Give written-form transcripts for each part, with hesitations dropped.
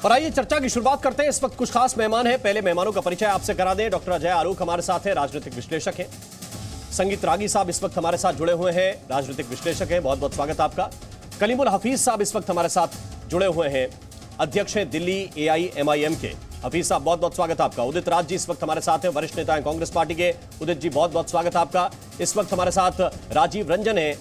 और आइए चर्चा की शुरुआत करते हैं। इस वक्त कुछ खास मेहमान हैं। पहले मेहमानों का परिचय आपसे करा दें। डॉक्टर अजय आरूख हमारे साथ हैं, राजनीतिक विश्लेषक हैं। संगीत रागी साहब इस वक्त हमारे साथ जुड़े हुए हैं, राजनीतिक विश्लेषक हैं। बहुत बहुत स्वागत आपका। कलीमुल हफीज साहब इस वक्त हमारे साथ जुड़े हुए हैं, अध्यक्ष हैं दिल्ली AIMIM के। हफीज साहब बहुत बहुत स्वागत आपका। उदित राज जी इस वक्त हमारे साथ हैं, वरिष्ठ नेता हैं कांग्रेस पार्टी के। उदित जी बहुत बहुत स्वागत आपका। इस वक्त हमारे साथ राजीव रंजन है,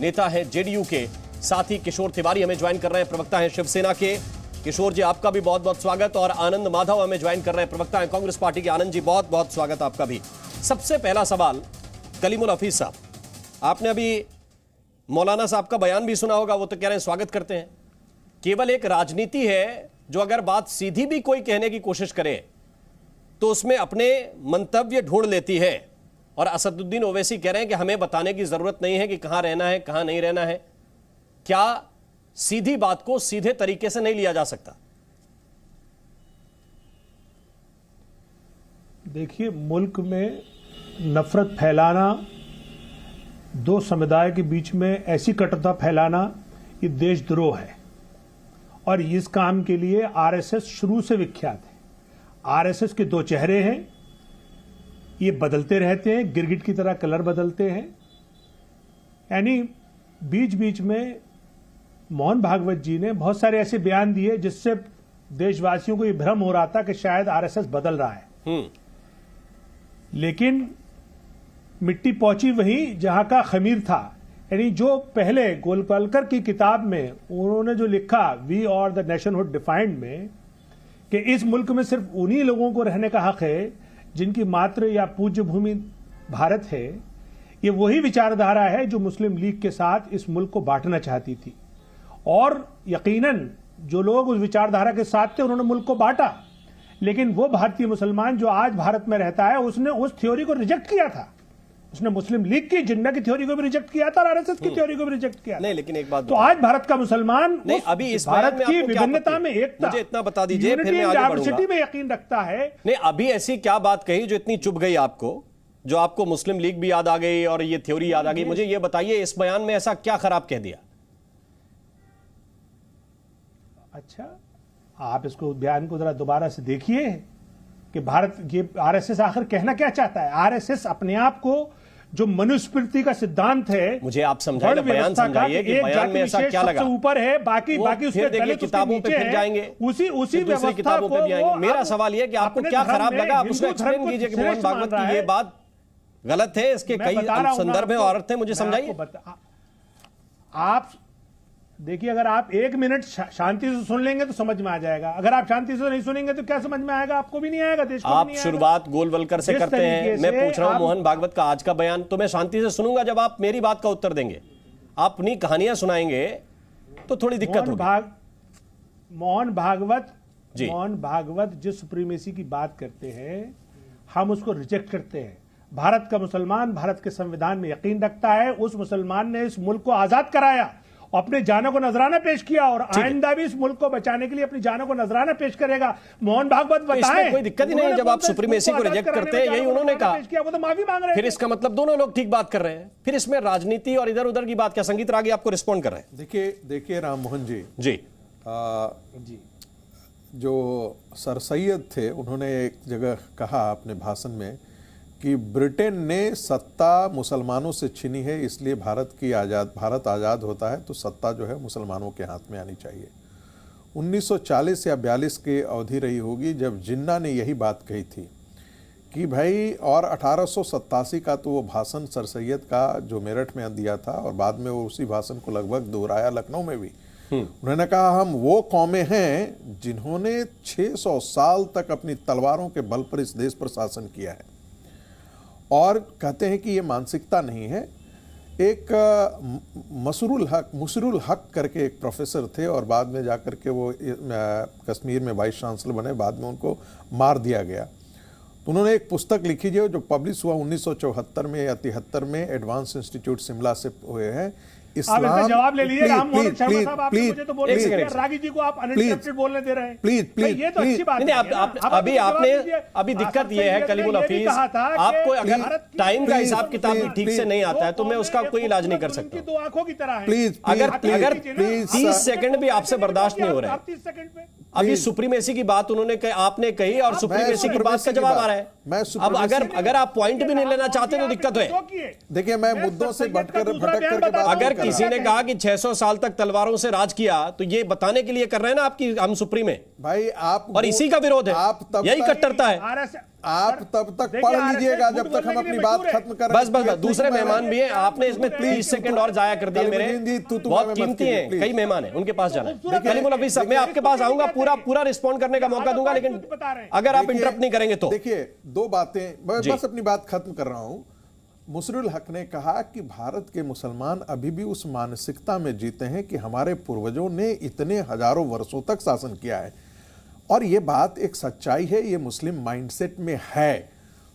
नेता है JDU के। साथ ही किशोर तिवारी हमें ज्वाइन कर रहे हैं, प्रवक्ता हैं शिवसेना के। किशोर जी आपका भी बहुत बहुत स्वागत। और आनंद माधव हमें ज्वाइन कर रहे हैं, प्रवक्ता हैं कांग्रेस पार्टी के। आनंद जी बहुत बहुत स्वागत आपका भी। सबसे पहला सवाल कलीमुल हफीज साहब, आपने अभी मौलाना साहब का बयान भी सुना होगा। वो तो कह रहे हैं स्वागत करते हैं। केवल एक राजनीति है जो अगर बात सीधी भी कोई कहने की कोशिश करे तो उसमें अपने मंतव्य ढूंढ लेती है। और असदुद्दीन ओवैसी कह रहे हैं कि हमें बताने की जरूरत नहीं है कि कहां रहना है कहां नहीं रहना है। क्या सीधी बात को सीधे तरीके से नहीं लिया जा सकता? देखिए, मुल्क में नफरत फैलाना, दो समुदाय के बीच में ऐसी कटुता फैलाना, ये देशद्रोह है। और इस काम के लिए आरएसएस शुरू से विख्यात है। आरएसएस के दो चेहरे हैं, ये बदलते रहते हैं, गिरगिट की तरह कलर बदलते हैं। यानी बीच बीच में मोहन भागवत जी ने बहुत सारे ऐसे बयान दिए जिससे देशवासियों को ये भ्रम हो रहा था कि शायद आरएसएस बदल रहा है। लेकिन मिट्टी पहुंची वहीं जहां का खमीर था। यानी जो पहले गोलवलकर की किताब में उन्होंने जो लिखा, वी और द नेशनहुड डिफाइंड में, कि इस मुल्क में सिर्फ उन्हीं लोगों को रहने का हक है जिनकी मातृ या पूज्य भूमि भारत है, ये वही विचारधारा है जो मुस्लिम लीग के साथ इस मुल्क को बांटना चाहती थी। और यकीनन जो लोग उस विचारधारा के साथ थे उन्होंने मुल्क को बांटा। लेकिन वो भारतीय मुसलमान जो आज भारत में रहता है, उसने उस थ्योरी को रिजेक्ट किया था। उसने मुस्लिम लीग की, जिन्ना की थ्योरी को भी रिजेक्ट किया था और आरएसएस की थ्योरी को भी रिजेक्ट किया। नहीं, लेकिन एक बात तो आज भारत का मुसलमान नहीं, अभी इस भारत की विभिन्नता में एकता, मुझे इतना बता दीजिए, फिर मैं आगे बढ़ूंगा। में यकीन रखता है। नहीं, अभी ऐसी क्या बात कही जो इतनी चुभ गई आपको, जो आपको मुस्लिम लीग भी याद आ गई और ये थ्योरी याद आ गई? मुझे ये बताइए, इस बयान में ऐसा क्या खराब कह दिया? अच्छा, आप इसको बयान को जरा दोबारा से देखिए कि भारत, ये आरएसएस आखिर कहना क्या चाहता है। आरएसएस अपने आप को जो मनुस्मृति का सिद्धांत है, मुझे आप समझाइए, बयान समझाइए कि बयान में ऐसा क्या लगा। ऊपर है, बाकी उसके देखिए किताबों पे फिर जाएंगे, उसी व्यवस्था किताबों पे भी आएंगे। मेरा सवाल यह कि आपको क्या खराब लगा, आप उसको एक्सप्लेन कीजिए कि मोहन भागवत की ये बात गलत है, इसके कई संदर्भ हैं और अर्थ हैं, मुझे समझाइए। आप देखिए, अगर आप 1 मिनट शांति से सुन लेंगे तो समझ में आ जाएगा। अगर आप शांति से नहीं सुनेंगे तो क्या समझ में आएगा? आपको भी नहीं आएगा, देश को भी नहीं आएगा। आप शुरुआत गोलवलकर से करते हैं। मैं पूछ रहा हूं मोहन भागवत का आज का बयान, तो मैं शांति से सुनूंगा जब आप मेरी बात का उत्तर देंगे। आप अपनी कहानियां सुनाएंगे तो थोड़ी दिक्कत होगी। मोहन भागवत जिस सुप्रीमेसी की बात करते हैं, हम उसको रिजेक्ट करते हैं। भारत का मुसलमान भारत के संविधान में यकीन रखता है। उस मुसलमान ने इस मुल्क को आजाद कराया, अपने जानों को नजराना पेश किया और आइंदा भी इस मुल्क को बचाने के लिए अपनी जानों को नजराना पेश करेगा। मोहन भागवत बताएं, कोई दिक्कत ही नहीं है जब आप सुप्रीमेसी को रिजेक्ट करते हैं, यही उन्होंने कहा। वो तो माफी मांग रहे हैं। फिर इसका मतलब दोनों लोग ठीक बात कर रहे हैं, फिर इसमें राजनीति और इधर उधर की बात क्या? संगीत रागी आपको रिस्पॉन्ड कर रहे हैं। देखिए राम मोहन जी जी जो सर सैयद थे, उन्होंने एक जगह कहा अपने भाषण में कि ब्रिटेन ने सत्ता मुसलमानों से छीनी है, इसलिए भारत आज़ाद होता है तो सत्ता जो है मुसलमानों के हाथ में आनी चाहिए। 1940 या 42 की अवधि रही होगी जब जिन्ना ने यही बात कही थी कि भाई, और 1887 का तो वो भाषण सर सैयद का जो मेरठ में दिया था, और बाद में वो उसी भाषण को लगभग दोहराया लखनऊ में भी। उन्होंने कहा, हम वो कौमें हैं जिन्होंने 600 साल तक अपनी तलवारों के बल पर इस देश पर शासन किया है। और कहते हैं कि ये मानसिकता नहीं है। एक मुशरुल हक करके एक प्रोफेसर थे और बाद में जाकर के वो कश्मीर में वाइस चांसलर बने, बाद में उनको मार दिया गया। तो उन्होंने एक पुस्तक लिखी जो पब्लिश हुआ 1974 में या 73 में, एडवांस इंस्टीट्यूट शिमला से हुए हैं, आप इसका जवाब ले लीजिए। राम मोहन शर्मा साहब, आपने मुझे तो बोलने दिया, प्लीज, रागी जी को आप अनइंटरप्टेड बोलने दे रहे हैं। प्लीज, ये तो अच्छी बात नहीं, है। अभी आपने अभी दिक्कत ये है कलीमुल हफीज, आपको अगर टाइम का हिसाब किताब भी ठीक से नहीं आता है तो मैं उसका कोई इलाज नहीं कर सकता। दो आंखों की तरह है। प्लीज, अगर 30 सेकंड भी आपसे बर्दाश्त नहीं हो रहा है। 30 सेकंड में अभी सुप्रीमेसी की बात आपने कही और सुप्रीमेसी की बात का जवाब आ रहा है। अब अगर आप पॉइंट भी नहीं लेना चाहते तो दिक्कत है। देखिए, मैं मुद्दों से भटक करके बात अगर किसी ने कहा कि 600 साल तक तलवारों से राज किया तो ये बताने के लिए कर रहे हैं ना आपकी हम सुप्रीम है भाई, आप और इसी का विरोध है, यही कट्टरता है। आप तब तक पढ़ लीजिएगा जब तक हम अपनी बात खत्म कर बस दूसरे मेहमान भी हैं, आपने इसमें 30 सेकंड और जाया कर दिए मेरे, बहुत कीमती हैं, कई मेहमान हैं, उनके पास जाना है। कलीमुल हफीज साहब, मैं आपके पास आऊंगा, पूरा रिस्पॉन्ड करने का मौका दूंगा, लेकिन अगर आप इंटरप्ट नहीं करेंगे तो। देखिए, दो बातें, मैं बस अपनी बात खत्म कर रहा हूं। मुसरुल हक ने कहा कि भारत के मुसलमान अभी भी उस मानसिकता में जीते हैं कि हमारे पूर्वजों ने इतने हजारों वर्षों तक शासन किया है, और यह बात एक सच्चाई है, यह मुस्लिम माइंडसेट में है।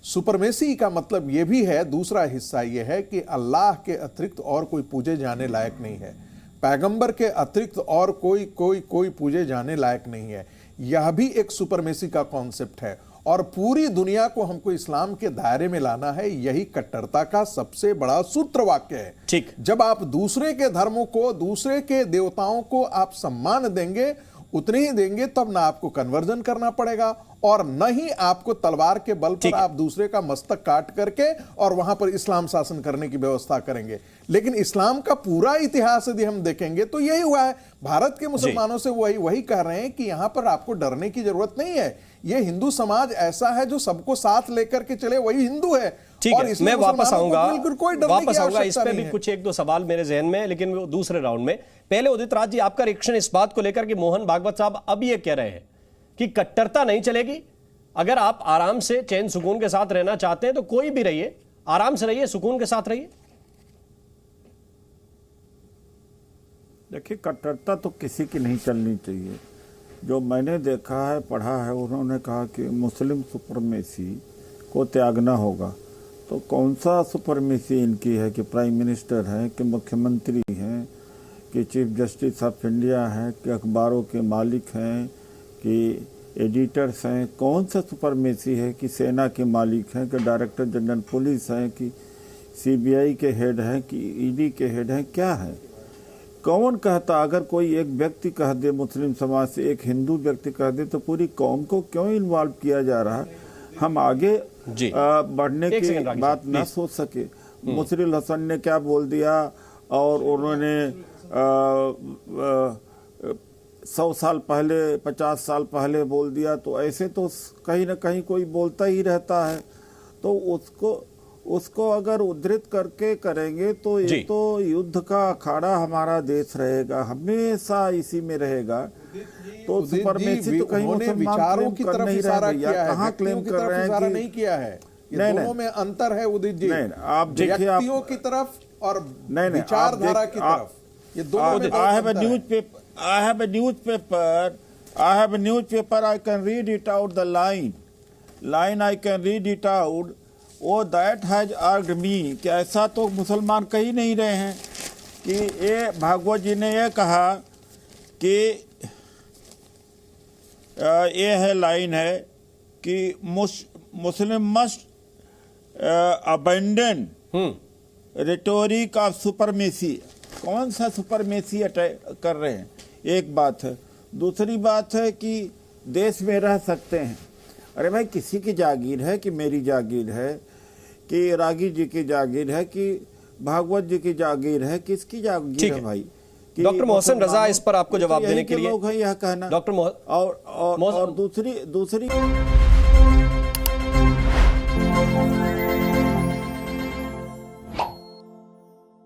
सुपरमेसी का मतलब यह भी है, दूसरा हिस्सा यह है कि अल्लाह के अतिरिक्त और कोई पूजे जाने लायक नहीं है, पैगंबर के अतिरिक्त और कोई पूजे जाने लायक नहीं है। यह भी एक सुपरमेसी का कॉन्सेप्ट है, और पूरी दुनिया को हमको इस्लाम के दायरे में लाना है। यही कट्टरता का सबसे बड़ा सूत्र वाक्य है। ठीक, जब आप दूसरे के धर्मों को, दूसरे के देवताओं को आप सम्मान देंगे, उतने ही देंगे, तब ना आपको कन्वर्जन करना पड़ेगा और न ही आपको तलवार के बल पर आप दूसरे का मस्तक काट करके और वहां पर इस्लाम शासन करने की व्यवस्था करेंगे। लेकिन इस्लाम का पूरा इतिहास यदि हम देखेंगे तो यही हुआ है। भारत के मुसलमानों से वही कह रहे हैं कि यहां पर आपको डरने की जरूरत नहीं है। ये हिंदू समाज ऐसा है जो सबको साथ लेकर के चले, वही हिंदू है। ठीक है, मैं वापस आऊंगा इस पे भी। कुछ एक दो सवाल मेरे जहन में, लेकिन वो दूसरे राउंड में। पहले उदित राज जी, आपका रिएक्शन इस बात को लेकर कि मोहन भागवत साहब अब ये कह रहे हैं कि कट्टरता नहीं चलेगी, अगर आप आराम से चैन सुकून के साथ रहना चाहते हैं तो कोई भी रहिए, आराम से रहिए, सुकून के साथ रहिए। देखिए, कट्टरता तो किसी की नहीं चलनी चाहिए। जो मैंने देखा है, पढ़ा है, उन्होंने कहा कि मुस्लिम सुपरमेसी को त्यागना होगा। तो कौन सा सुपरमेसी इनकी है कि प्राइम मिनिस्टर है, कि मुख्यमंत्री हैं, कि चीफ जस्टिस ऑफ इंडिया है, कि अखबारों के मालिक हैं, कि एडिटर्स हैं? कौन सा सुपरमेसी है कि सेना के मालिक हैं, कि डायरेक्टर जनरल पुलिस हैं, कि सीबीआई के हेड हैं, कि ईडी के हेड हैं? क्या है? कौन कहता? अगर कोई एक व्यक्ति कह दे मुस्लिम समाज से, एक हिंदू व्यक्ति कह दे, तो पूरी कौम को क्यों इन्वॉल्व किया जा रहा है? हम आगे बढ़ने की बात ना सोच सके? मुसरुल हसन ने क्या बोल दिया, और उन्होंने 100 साल पहले, 50 साल पहले बोल दिया, तो ऐसे तो कहीं ना कहीं कोई बोलता ही रहता है। तो उसको अगर उद्धृत करके करेंगे तो ये तो युद्ध का अखाड़ा हमारा देश रहेगा, हमेशा इसी में रहेगा। तो सुपरमेसी तो कहीं विचारों की तरफ इशारा किया है, कहाँ क्लेम कर रहे हैं कि नहीं किया है? ये दोनों में अंतर है उदित जी। नहीं, आप देखिए, व्यक्तियों की तरफ और विचारधारा की तरफ, ये दोनों में I have a newspaper. I can read it out, the line I can read it out. Oh, that has urged me कि ऐसा तो मुसलमान कह ही नहीं रहे हैं कि ये भागवत जी ने ये कहा कि ये है लाइन है कि Muslim must abandon rhetoric of supremacy. कौन सा सुपरमेसी कर रहे हैं? एक बात है। दूसरी बात है कि देश में रह सकते हैं। अरे भाई, किसी की जागीर है कि मेरी जागीर है, कि रागी जी की जागीर है, कि भागवत जी की जागीर है? किसकी जागीर है भाई? डॉक्टर मोहसिन रजा इस पर आपको जवाब देने के लिए लोग हैं यह कहना। डॉक्टर और दूसरी